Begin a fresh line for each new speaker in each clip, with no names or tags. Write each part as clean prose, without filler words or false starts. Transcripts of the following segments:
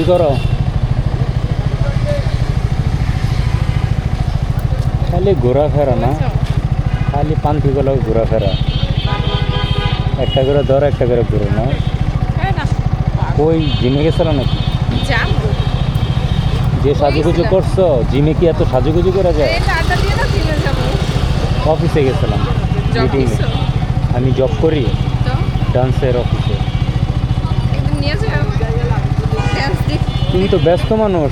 কি করো? খালি ঘোরাফেরা না, খালি পান্থিগুলো ঘোরাফেরা, একটা করে ধর একটা করে ঘুরো না। ওই জিমে গেছিল নাকি? যে সাজুগুজু করছো, জিমে কি এত সাজুগুজু করা যায়? অফিসে গেছিলাম মিটিংয়ে, আমি জব করি ডান্সের অফিসে। তুমি তো ব্যস্ত মানুষ,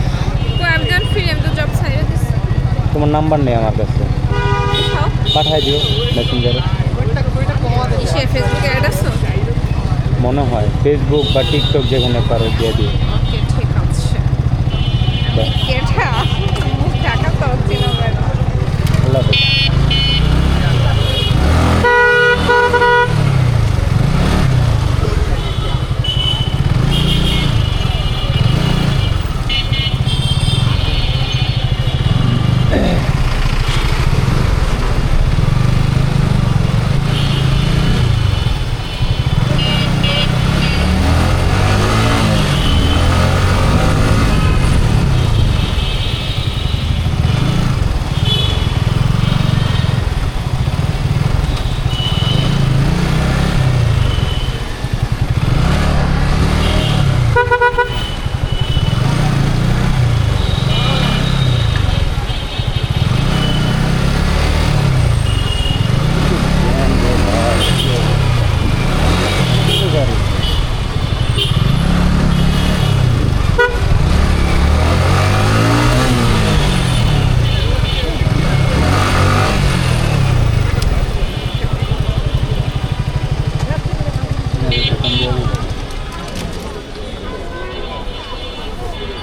তোমার নাম্বার নেই আমার কাছে, পাঠাই দিও মেসেঞ্জারে। মনে হয় ফেসবুক বা টিকটক যে কোনো কারো দিয়ে দিও। আল্লাহ হাফেজ।